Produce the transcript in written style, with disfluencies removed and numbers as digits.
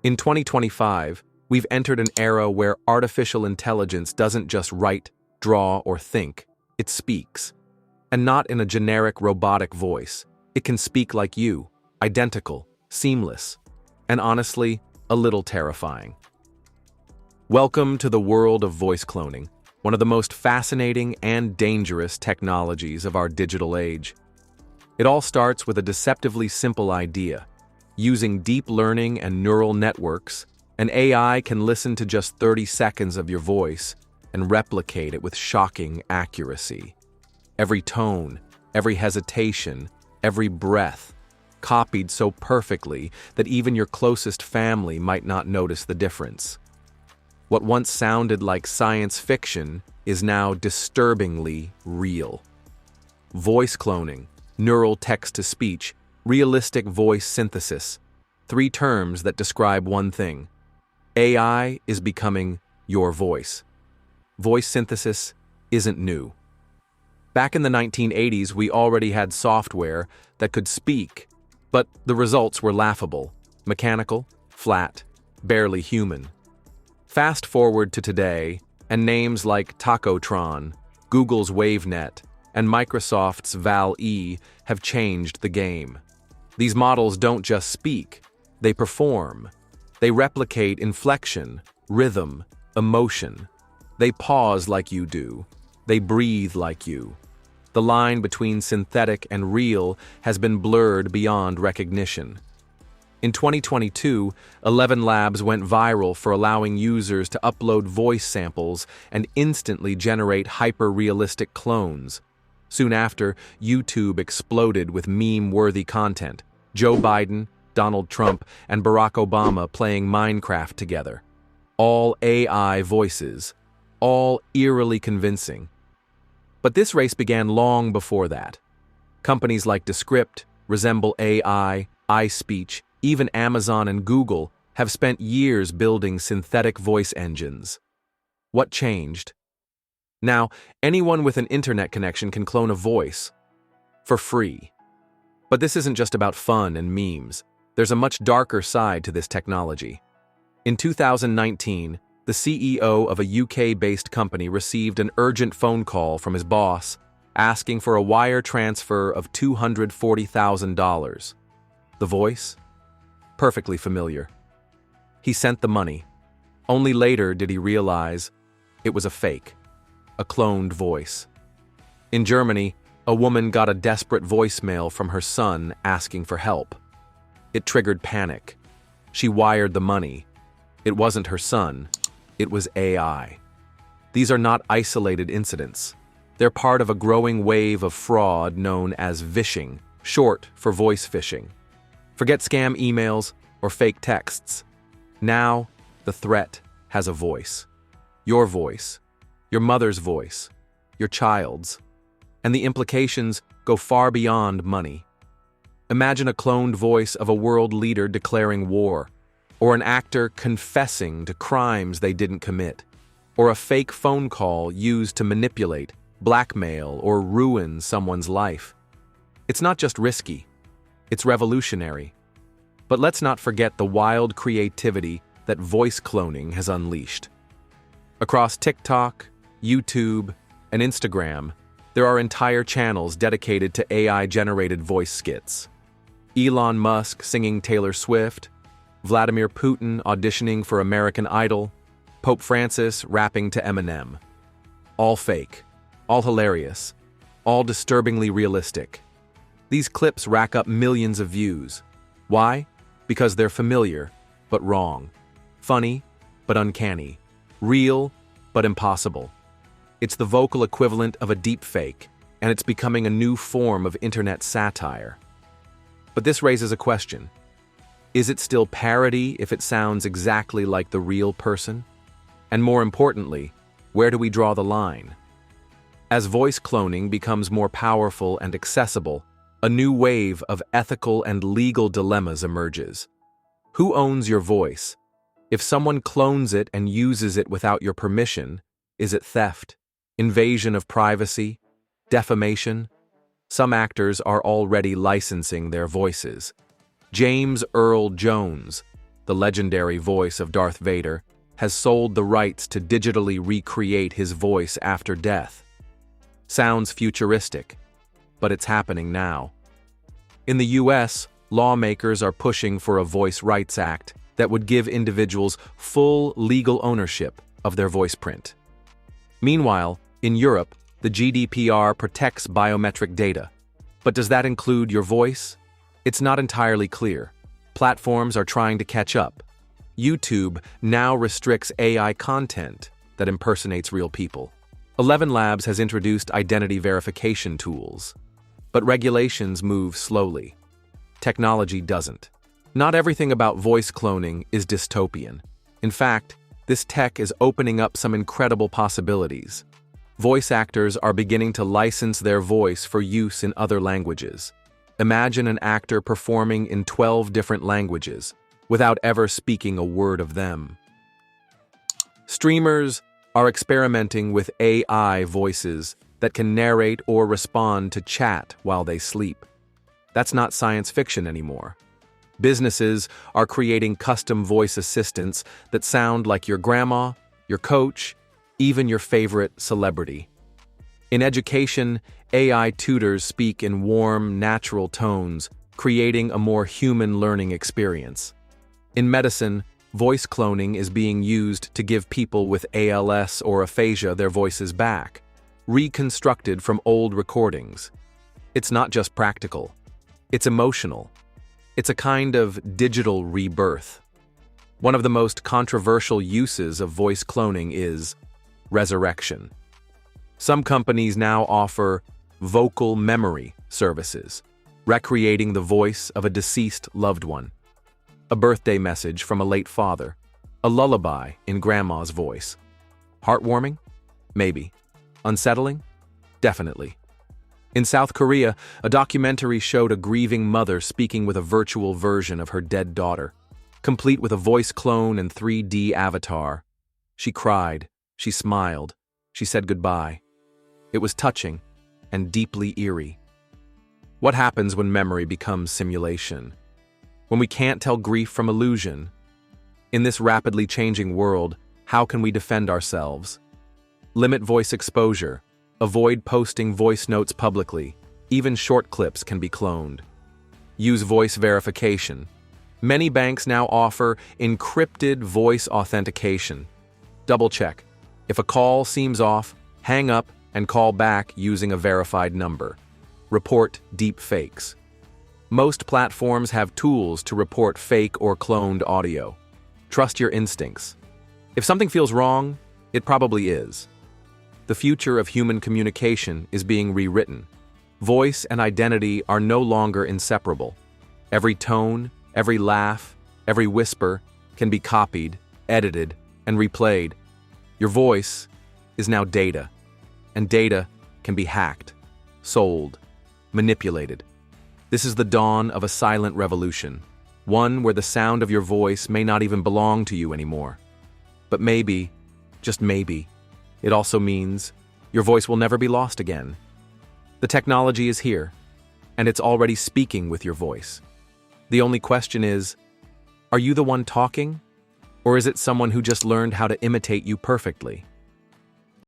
In 2025, we've entered an era where artificial intelligence doesn't just write, draw, or think, it speaks. And not in a generic robotic voice. It can speak like you, identical, seamless, and honestly, a little terrifying. Welcome to the world of voice cloning, one of the most fascinating and dangerous technologies of our digital age. It all starts with a deceptively simple idea. Using deep learning and neural networks, an AI can listen to just 30 seconds of your voice and replicate it with shocking accuracy. Every tone, every hesitation, every breath, copied so perfectly that even your closest family might not notice the difference. What once sounded like science fiction is now disturbingly real. Voice cloning, neural text-to-speech, realistic voice synthesis, three terms that describe one thing. AI is becoming your voice. Voice synthesis isn't new. Back in the 1980s, we already had software that could speak, but the results were laughable, mechanical, flat, barely human. Fast forward to today, and names like Tacotron, Google's WaveNet, and Microsoft's Val-E have changed the game. These models don't just speak, they perform. They replicate inflection, rhythm, emotion. They pause like you do. They breathe like you. The line between synthetic and real has been blurred beyond recognition. In 2022, 11 labs went viral for allowing users to upload voice samples and instantly generate hyper-realistic clones. Soon after, YouTube exploded with meme-worthy content. Joe Biden, Donald Trump, and Barack Obama playing Minecraft together. All AI voices, all eerily convincing. But this race began long before that. Companies like Descript, Resemble AI, iSpeech, even Amazon and Google have spent years building synthetic voice engines. What changed? Now, anyone with an internet connection can clone a voice for free. But this isn't just about fun and memes. There's a much darker side to this technology. In 2019, the CEO of a UK-based company received an urgent phone call from his boss asking for a wire transfer of $240,000. The voice? Perfectly familiar. He sent the money. Only later did he realize it was a fake, a cloned voice. In Germany, a woman got a desperate voicemail from her son asking for help. It triggered panic. She wired the money. It wasn't her son. It was AI. These are not isolated incidents. They're part of a growing wave of fraud known as phishing, short for voice phishing. Forget scam emails or fake texts. Now, the threat has a voice. Your voice, your mother's voice, your child's. And the implications go far beyond money. Imagine a cloned voice of a world leader declaring war, or an actor confessing to crimes they didn't commit, or a fake phone call used to manipulate, blackmail, or ruin someone's life. It's not just risky, it's revolutionary. But let's not forget the wild creativity that voice cloning has unleashed. Across TikTok, YouTube, and Instagram, there are entire channels dedicated to AI-generated voice skits. Elon Musk singing Taylor Swift, Vladimir Putin auditioning for American Idol, Pope Francis rapping to Eminem. All fake, all hilarious, all disturbingly realistic. These clips rack up millions of views. Why? Because they're familiar, but wrong. Funny, but uncanny. Real, but impossible. It's the vocal equivalent of a deepfake, and it's becoming a new form of internet satire. But this raises a question. Is it still parody if it sounds exactly like the real person? And more importantly, where do we draw the line? As voice cloning becomes more powerful and accessible, a new wave of ethical and legal dilemmas emerges. Who owns your voice? If someone clones it and uses it without your permission, is it theft, invasion of privacy, defamation? Some actors are already licensing their voices. James Earl Jones, the legendary voice of Darth Vader, has sold the rights to digitally recreate his voice after death. Sounds futuristic, but it's happening now. In the US, lawmakers are pushing for a Voice Rights Act that would give individuals full legal ownership of their voice print. Meanwhile, in Europe, the GDPR protects biometric data. But does that include your voice? It's not entirely clear. Platforms are trying to catch up. YouTube now restricts AI content that impersonates real people. 11 Labs has introduced identity verification tools. But regulations move slowly. Technology doesn't. Not everything about voice cloning is dystopian. In fact, this tech is opening up some incredible possibilities. Voice actors are beginning to license their voice for use in other languages. Imagine an actor performing in 12 different languages without ever speaking a word of them. Streamers are experimenting with AI voices that can narrate or respond to chat while they sleep. That's not science fiction anymore. Businesses are creating custom voice assistants that sound like your grandma, your coach, even your favorite celebrity. In education, AI tutors speak in warm, natural tones, creating a more human learning experience. In medicine, voice cloning is being used to give people with ALS or aphasia their voices back, reconstructed from old recordings. It's not just practical. It's emotional. It's a kind of digital rebirth. One of the most controversial uses of voice cloning is resurrection. Some companies now offer vocal memory services, recreating the voice of a deceased loved one. A birthday message from a late father, a lullaby in grandma's voice. Heartwarming? Maybe. Unsettling? Definitely. In South Korea, a documentary showed a grieving mother speaking with a virtual version of her dead daughter, complete with a voice clone and 3D avatar. She cried, she smiled, she said goodbye. It was touching and deeply eerie. What happens when memory becomes simulation? When we can't tell grief from illusion? In this rapidly changing world, how can we defend ourselves? Limit voice exposure. Avoid posting voice notes publicly. Even short clips can be cloned. Use voice verification. Many banks now offer encrypted voice authentication. Double-check. If a call seems off, hang up and call back using a verified number. Report deep fakes. Most platforms have tools to report fake or cloned audio. Trust your instincts. If something feels wrong, it probably is. The future of human communication is being rewritten. Voice and identity are no longer inseparable. Every tone, every laugh, every whisper can be copied, edited, and replayed. Your voice is now data, and data can be hacked, sold, manipulated. This is the dawn of a silent revolution, one where the sound of your voice may not even belong to you anymore. But maybe, just maybe, it also means your voice will never be lost again. The technology is here, and it's already speaking with your voice. The only question is, are you the one talking? Or is it someone who just learned how to imitate you perfectly?